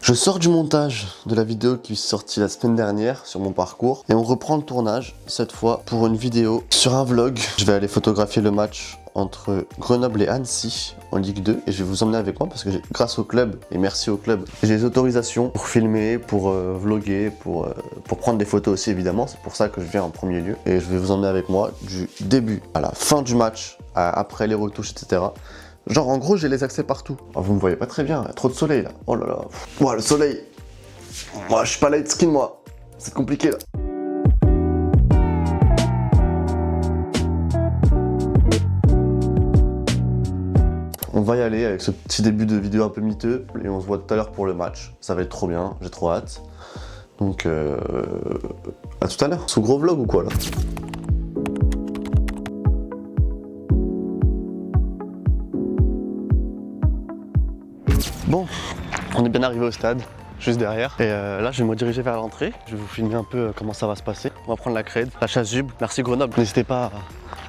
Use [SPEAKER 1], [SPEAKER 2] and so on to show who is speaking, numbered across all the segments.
[SPEAKER 1] Je sors du montage de la vidéo qui est sortie la semaine dernière sur mon parcours et on reprend le tournage, cette fois pour une vidéo sur un vlog. Je vais aller photographier le match entre Grenoble et Annecy en Ligue 2 et je vais vous emmener avec moi parce que grâce au club et merci au club, j'ai les autorisations pour filmer, pour vlogger, pour prendre des photos aussi évidemment. C'est pour ça que je viens en premier lieu et je vais vous emmener avec moi du début à la fin du match, après les retouches, etc. Genre en gros j'ai les accès partout. Oh, vous me voyez pas très bien, il y a trop de soleil là. Oh là là. Ouah, le soleil. Moi je suis pas light skin moi. C'est compliqué là. On va y aller avec ce petit début de vidéo un peu miteux et on se voit tout à l'heure pour le match. Ça va être trop bien, j'ai trop hâte. Donc à tout à l'heure. Sous gros vlog ou quoi là? Bon, on est bien arrivé au stade, juste derrière. Et là, je vais me diriger vers l'entrée. Je vais vous filmer un peu comment ça va se passer. On va prendre la crède, la chasuble. Merci Grenoble. N'hésitez pas à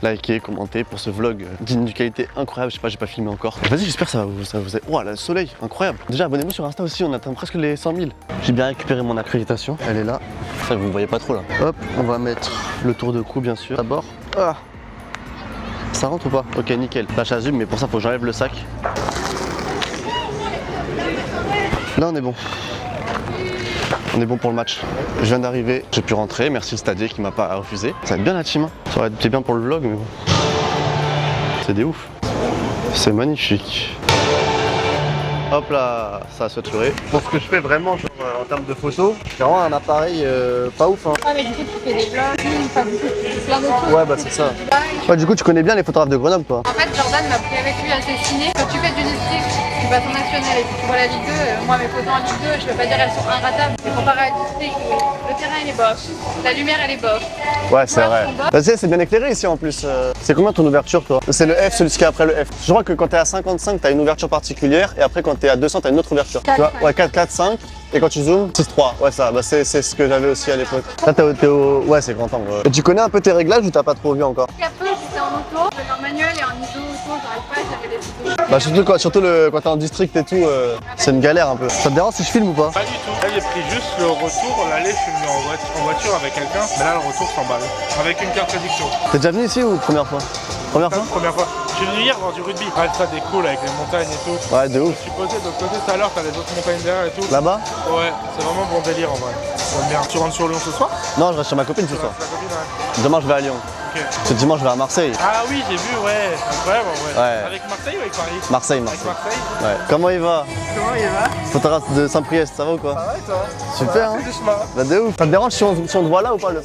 [SPEAKER 1] liker, commenter pour ce vlog d'une qualité incroyable. Je sais pas, j'ai pas filmé encore. Vas-y, j'espère que ça va vous... Ouah, le soleil, incroyable. Déjà, abonnez-vous sur Insta aussi, on atteint presque les 100 000. J'ai bien récupéré mon accréditation. Elle est là. Ça, vous ne voyez pas trop là. Hop, on va mettre le tour de cou, bien sûr. D'abord. Ah. Ça rentre ou pas? Ok, nickel. La chasuble, mais pour ça, faut que j'enlève le sac. Là on est bon. On est bon pour le match. Je viens d'arriver, j'ai pu rentrer, merci le stadier qui m'a pas refusé. Ça va être bien la team, hein. Ça aurait été bien pour le vlog mais bon. C'est des ouf. C'est magnifique. Hop là, ça a saturé. Pour ce que je fais vraiment genre, en termes de photos, c'est vraiment un appareil pas ouf hein.
[SPEAKER 2] Ah mais du coup tu fais des vlogs, enfin du coup tu fais plein d'autres choses.
[SPEAKER 1] Ouais bah c'est ça. Ouais du coup tu connais bien les photographes de Grenoble toi.
[SPEAKER 2] En fait Jordan m'a pris avec lui à dessiner. Quand tu fais du district, tu passes en national et tu vois la Ligue 2, moi mes photos en Ligue 2, je peux pas dire elles sont inratables. Mais comparé à district, le terrain il est bof, la lumière elle est bof.
[SPEAKER 1] Ouais c'est vrai. Bah, c'est bien éclairé ici en plus. C'est combien ton ouverture toi? C'est le F, celui qui est après le F. Je crois que quand t'es à 55 t'as une ouverture particulière et après quand t'es à 200 t'as une autre ouverture.
[SPEAKER 2] 4,
[SPEAKER 1] tu vois?
[SPEAKER 2] 5.
[SPEAKER 1] Ouais 4, 4, 5 et quand tu zoomes 6, 3. Ouais ça, bah, c'est ce que j'avais aussi à l'époque. Là t'es au... Ouais c'est grand angle. Ouais. Et tu connais un peu tes réglages ou t'as pas trop vu encore?
[SPEAKER 2] Il y a peu, j'étais en auto, je en manuel et en iso auto, j'arrive pas, j'avais des photos.
[SPEAKER 1] Bah surtout quand t'es en district et tout, c'est une galère un peu. Ça te dérange si je filme ou pas?
[SPEAKER 3] Pas du tout. Là j'ai pris juste le retour, l'aller je suis venu en voiture avec quelqu'un, mais là le retour 100 balles. Avec une carte réduction.
[SPEAKER 1] T'es déjà venu ici ou première fois? Première fois?
[SPEAKER 3] Première fois. Je suis venu hier voir du rugby. Ouais, ça des cool avec les montagnes et tout.
[SPEAKER 1] Ouais de ouf.
[SPEAKER 3] Je suis posé de l'autre côté tout à l'heure, t'as les autres montagnes derrière et tout.
[SPEAKER 1] Là-bas?
[SPEAKER 3] Ouais, c'est vraiment bon délire en vrai. J'aime bien. Tu rentres sur Lyon ce soir?
[SPEAKER 1] Non je reste sur ma copine ce soir.
[SPEAKER 3] Ta copine, ouais.
[SPEAKER 1] Demain je vais à Lyon.
[SPEAKER 3] Ok.
[SPEAKER 1] Ce dimanche je vais à Marseille.
[SPEAKER 3] Ah oui, j'ai vu, ouais. Incroyable en vrai.
[SPEAKER 1] Ouais.
[SPEAKER 3] Avec Marseille ou avec Paris?
[SPEAKER 1] Marseille.
[SPEAKER 3] Avec Marseille.
[SPEAKER 1] Ouais. Comment il va?
[SPEAKER 3] Comment il va?
[SPEAKER 1] Photographe de Saint-Priest, ça va ou quoi?
[SPEAKER 3] Ah ouais, toi?
[SPEAKER 1] Super hein?
[SPEAKER 3] C'est du chemin.
[SPEAKER 1] Bah de ouf. Ça te dérange si on te voit là ou pas le...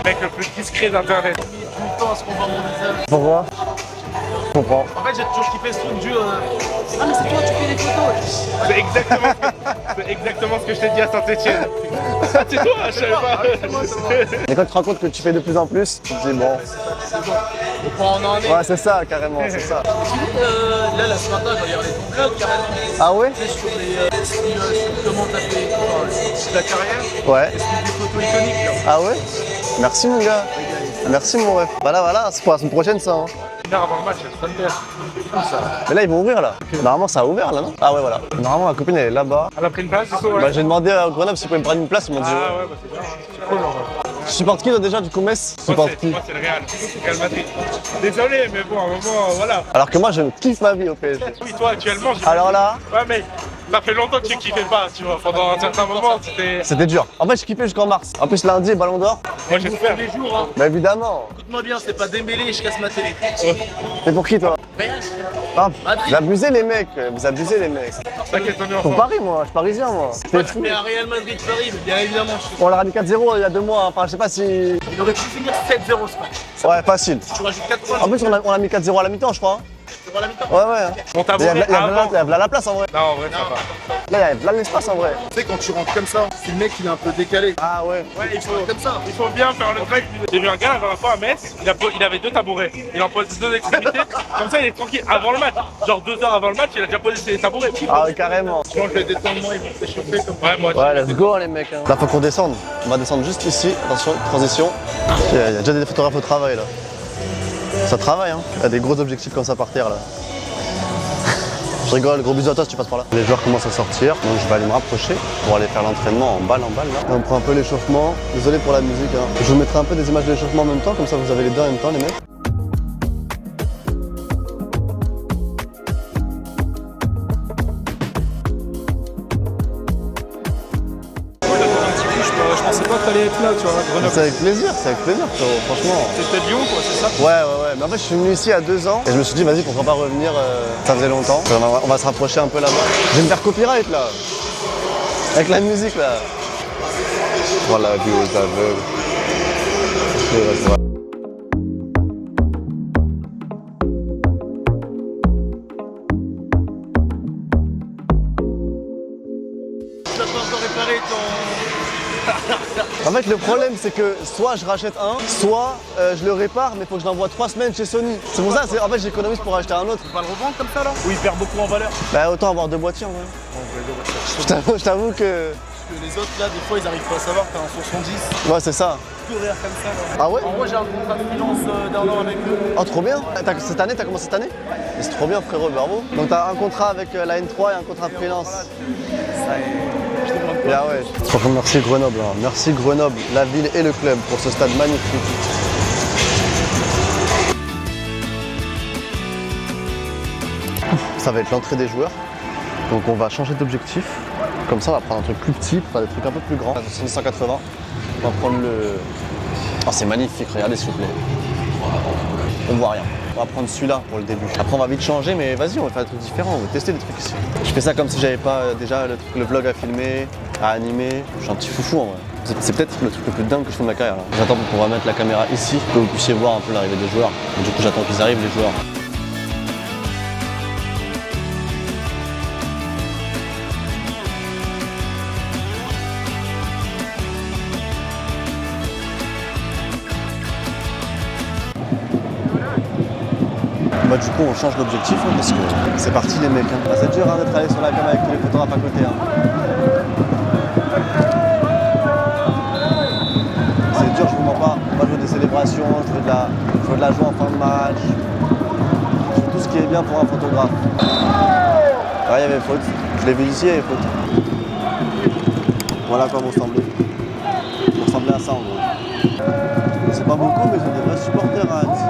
[SPEAKER 3] Mec le plus discret d'internet.
[SPEAKER 4] Tout le temps à ce qu'on voit mon visage.
[SPEAKER 1] Pourquoi? Je comprends.
[SPEAKER 4] En fait, j'ai toujours kiffé ce truc du. Ah, mais c'est toi, tu fais les photos.
[SPEAKER 3] C'est exactement ce que je t'ai dit à Saint-Etienne. Ah, c'est toi, je savais pas.
[SPEAKER 1] Et quand tu te rends compte que tu fais de plus en plus, tu te dis bon.
[SPEAKER 4] On prend en année.
[SPEAKER 1] Ouais c'est ça carrément, c'est ça.
[SPEAKER 4] Là, ce matin, j'ai regardé ton blog carrément.
[SPEAKER 1] Ah ouais?
[SPEAKER 4] Tu sais, sur comment t'as fait toute la carrière.
[SPEAKER 1] Ouais.
[SPEAKER 4] Des photos iconiques là.
[SPEAKER 1] Ah ouais? Merci mon gars. Merci mon ref. Voilà, c'est pour la semaine prochaine ça. Hein.
[SPEAKER 3] Une heure avant le match, c'est très bien.
[SPEAKER 1] Mais là ils vont ouvrir là. Normalement ça a ouvert là non? Ah ouais voilà. Normalement ma copine elle est là-bas.
[SPEAKER 3] Elle a pris une place du coup, ouais.
[SPEAKER 1] Bah j'ai demandé à Grenoble s'ils pouvaient me prendre une place, ils m'ont dit
[SPEAKER 3] Ah
[SPEAKER 1] ouais.
[SPEAKER 3] ouais, bah c'est bien, c'est cool en vrai.
[SPEAKER 1] Tu supportes qui toi déjà du coup Metz? Tu supportes qui?
[SPEAKER 3] Moi c'est le Real, Real Madrid. Désolé, mais bon, à un moment, voilà.
[SPEAKER 1] Alors que moi je kiffe ma vie au PSG.
[SPEAKER 3] Oui, toi actuellement,
[SPEAKER 1] Alors là,
[SPEAKER 3] ouais, mais ça fait longtemps que tu kiffais pas, tu vois. Pendant un certain moment, c'était.
[SPEAKER 1] c'était dur. En fait je kiffais jusqu'en mars. En plus lundi Ballon d'Or.
[SPEAKER 3] Moi j'espère.
[SPEAKER 4] Tous les jours, hein.
[SPEAKER 1] Bah évidemment.
[SPEAKER 4] Écoute-moi bien, c'est pas Dembélé, je casse ma télé.
[SPEAKER 1] C'est pour qui toi?
[SPEAKER 4] Real.
[SPEAKER 1] Ah,
[SPEAKER 4] Madrid.
[SPEAKER 1] vous abusez les mecs, vous abusez les mecs.
[SPEAKER 3] T'inquiète, on est
[SPEAKER 1] Pour
[SPEAKER 3] ensemble.
[SPEAKER 1] Paris moi, je suis parisien moi. C'est fou.
[SPEAKER 4] Mais à Real Madrid Paris, mais bien évidemment,
[SPEAKER 1] On leur a mis 4-0 il y a 2 mois, enfin je sais pas si...
[SPEAKER 4] il aurait pu finir 7-0 ce match.
[SPEAKER 1] Ouais facile.
[SPEAKER 4] Tu rajoutes 4 points.
[SPEAKER 1] En plus on a mis 4-0 à la mi-temps je crois. Hein.
[SPEAKER 4] Tu vois la mi-temps.
[SPEAKER 1] Ouais ouais.
[SPEAKER 3] On t'a
[SPEAKER 1] Il y a
[SPEAKER 3] volé avant.
[SPEAKER 1] la place en vrai.
[SPEAKER 3] Non, en vrai, ça va.
[SPEAKER 1] Là il y a de l'espace en vrai.
[SPEAKER 4] Tu sais, quand tu rentres comme ça, si le mec il est un peu décalé.
[SPEAKER 1] Ah ouais.
[SPEAKER 3] Ouais,
[SPEAKER 4] Comme ça.
[SPEAKER 3] il faut bien faire le truc. J'ai vu un gars la dernière fois à Metz, il avait 2 tabourets. Il en pose 2 extrémités. Comme ça, il est tranquille avant le match. Genre 2 heures avant le match, il a déjà posé ses tabourets.
[SPEAKER 1] Ah ouais carrément.
[SPEAKER 4] Je pense que les détendements ils vont s'échauffer comme
[SPEAKER 3] Ouais, moi,
[SPEAKER 1] Ouais let's go les mecs. Hein. Là faut qu'on descende. On va descendre juste ici. Attention, transition. Il y a déjà des photographes au travail là. Ça travaille hein. Il y a des gros objectifs comme ça par terre là. Je rigole, gros bisous à toi si tu passes par là. Les joueurs commencent à sortir, donc je vais aller me rapprocher pour aller faire l'entraînement en balle là. On prend un peu l'échauffement. Désolé pour la musique, hein. Je vous mettrai un peu des images de l'échauffement en même temps, comme ça vous avez les deux en même temps les mecs.
[SPEAKER 4] Je pensais pas que t'allais être là, tu vois, Grenoble.
[SPEAKER 1] C'est avec plaisir, frérot, franchement.
[SPEAKER 4] C'était Lyon, quoi, c'est ça?
[SPEAKER 1] Ouais. Mais en fait, je suis venu ici il y a 2 ans et je me suis dit, vas-y, pourquoi pas revenir, ça faisait longtemps. On va se rapprocher un peu là-bas. Je vais me faire copyright là. Avec la musique là. Voilà, vue aux aveugles.
[SPEAKER 4] Tu vas pas encore réparer ton...
[SPEAKER 1] En fait, le problème, c'est que soit je rachète un, soit je le répare, mais il faut que je l'envoie 3 semaines chez Sony. C'est pour ça, en fait, j'économise pour acheter un autre.
[SPEAKER 4] Tu vas le revendre comme ça là? Ou il perd beaucoup en valeur?
[SPEAKER 1] Bah, autant avoir 2 boîtiers en vrai. Je t'avoue que.
[SPEAKER 4] Parce que les autres là, des fois, ils arrivent pas à savoir que t'as un 70.
[SPEAKER 1] Ouais, c'est ça.
[SPEAKER 4] Courir comme ça là.
[SPEAKER 1] Ah ouais?
[SPEAKER 4] En gros, j'ai un contrat de freelance d'1 an avec eux.
[SPEAKER 1] Oh, trop bien. Cette année, t'as commencé cette année? Mais c'est trop bien, frérot, bravo. Donc, t'as un contrat avec la N3 et un contrat de freelance.
[SPEAKER 4] Ça est... Je te demande pas.
[SPEAKER 1] Ah ouais. Franchement, merci Grenoble. Hein. Merci Grenoble, la ville et le club pour ce stade magnifique. Ça va être l'entrée des joueurs. Donc on va changer d'objectif. Comme ça, on va prendre un truc plus petit pour faire des trucs un peu plus grands. 180. On va prendre le... Oh, c'est magnifique, regardez s'il vous plaît. On voit rien. On va prendre celui-là pour le début. Après, on va vite changer, mais vas-y, on va faire des trucs différents. On va tester des trucs ici. Je fais ça comme si j'avais pas déjà le vlog à filmer, à animer. Je suis un petit foufou en vrai. C'est peut-être le truc le plus dingue que je fais de ma carrière. J'attends pour pouvoir mettre la caméra ici, que vous puissiez voir un peu l'arrivée des joueurs. Et du coup, j'attends qu'ils arrivent, les joueurs. Bah du coup on change l'objectif hein, parce que c'est parti les mecs. Hein. Bah, c'est dur hein, de travailler sur la cam avec tous les photographes à côté. Hein. C'est dur, je vous mens pas. Moi je veux des célébrations, je veux de la joie en fin de match. Je veux tout ce qui est bien pour un photographe. Ah il y avait faute. Je l'ai vu ici, il y avait faute. Voilà à quoi vous ressemblez. Vous ressemblez à ça en gros. C'est pas beaucoup mais ils ont des vrais supporters à Annecy.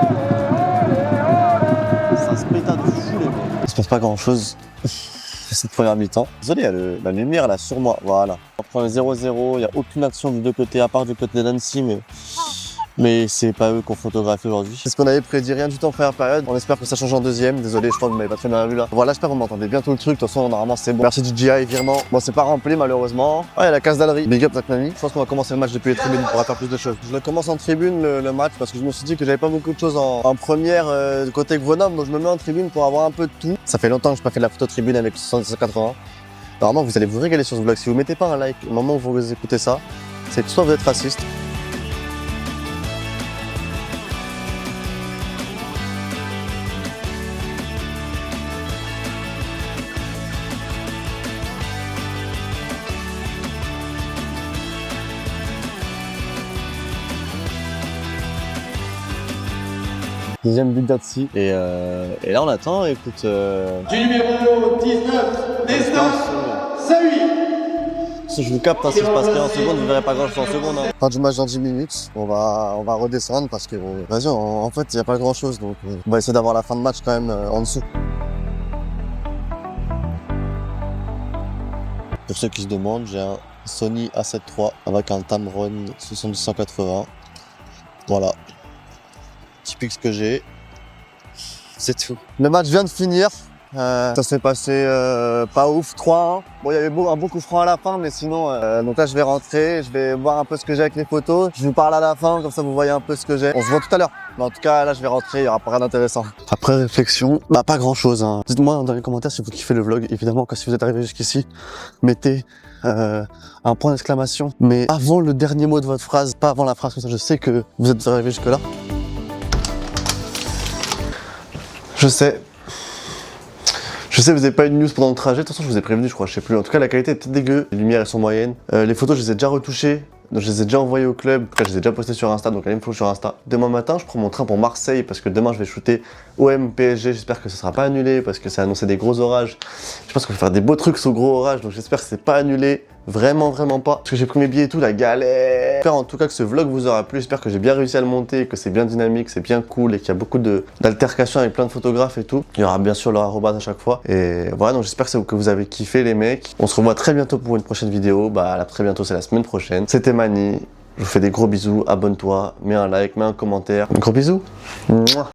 [SPEAKER 1] Il se passe pas grand chose cette première mi-temps. Désolé, il y a la lumière là sur moi, voilà. On prend le 0-0, il n'y a aucune action des deux côtés à part du côté d'Annecy, mais c'est pas eux qu'on photographie aujourd'hui. C'est ce qu'on avait prédit, rien du tout en première période. On espère que ça change en deuxième. Désolé, je crois que vous m'avez pas très bien vu là. Voilà, j'espère que vous m'entendez bien tout le truc. De toute façon, normalement c'est bon. Merci DJI, virement. Bon, c'est pas rempli malheureusement. Ah, il y a la case d'Allery. Big up Zaknami. Je pense qu'on va commencer le match depuis les tribunes pour faire plus de choses. Je le commence en tribune le match parce que je me suis dit que j'avais pas beaucoup de choses en première côté Grenoble, donc je me mets en tribune pour avoir un peu de tout. Ça fait longtemps que je n'ai pas fait de la photo tribune avec le 70-80. Normalement, vous allez vous régaler sur ce vlog. Si vous mettez pas un like au moment où vous écoutez ça, c'est que soit vous êtes raciste. Deuxième but d'Annecy et là on attend, écoute...
[SPEAKER 5] Du numéro 19, Saint-8.
[SPEAKER 1] Si je vous capte, hein, si je passe rien en seconde, vous ne verrez pas grand chose en seconde. Hein. Fin du match dans 10 minutes, on va redescendre parce que vas-y, en fait il n'y a pas grand chose, donc on va essayer d'avoir la fin de match quand même en dessous. Pour ceux qui se demandent, j'ai un Sony A7 III avec un Tamron 70-180. Voilà. Typique ce que j'ai, c'est tout. Le match vient de finir, ça s'est passé pas ouf, 3-1. Bon, il y avait un beau coup franc à la fin, mais sinon, donc là je vais rentrer, je vais voir un peu ce que j'ai avec les photos. Je vous parle à la fin, comme ça vous voyez un peu ce que j'ai. On se voit tout à l'heure, mais en tout cas là je vais rentrer, il n'y aura pas rien d'intéressant. Après réflexion, bah pas grand chose. Hein. Dites-moi dans les commentaires si vous kiffez le vlog, évidemment, que si vous êtes arrivé jusqu'ici, mettez un point d'exclamation, mais avant le dernier mot de votre phrase, pas avant la phrase, comme ça je sais que vous êtes arrivé jusque là. Je sais, vous n'avez pas eu de news pendant le trajet, de toute façon je vous ai prévenu je crois, je sais plus. En tout cas la qualité est peut-être dégueu, les lumières elles sont moyennes. Les photos je les ai déjà retouchées Donc je les ai déjà envoyés au club. En tout cas, je les ai déjà postés sur Insta, donc allez me follow sur Insta. Demain matin, je prends mon train pour Marseille parce que demain je vais shooter OM PSG. J'espère que ce sera pas annulé parce que c'est annoncé des gros orages. Je pense qu'on va faire des beaux trucs sous gros orages, donc j'espère que c'est pas annulé. Vraiment pas. Parce que j'ai pris mes billets et tout, la galère. J'espère en tout cas que ce vlog vous aura plu. J'espère que j'ai bien réussi à le monter, que c'est bien dynamique, c'est bien cool et qu'il y a beaucoup d'altercations avec plein de photographes et tout. Il y aura bien sûr leur arrobase à chaque fois. Et voilà, donc j'espère que vous avez kiffé les mecs. On se revoit très bientôt pour une prochaine vidéo. Bah là, très bientôt, c'est la semaine prochaine. C'était Mani. Je vous fais des gros bisous. Abonne-toi, mets un like, mets un commentaire. Gros bisous. Mouah.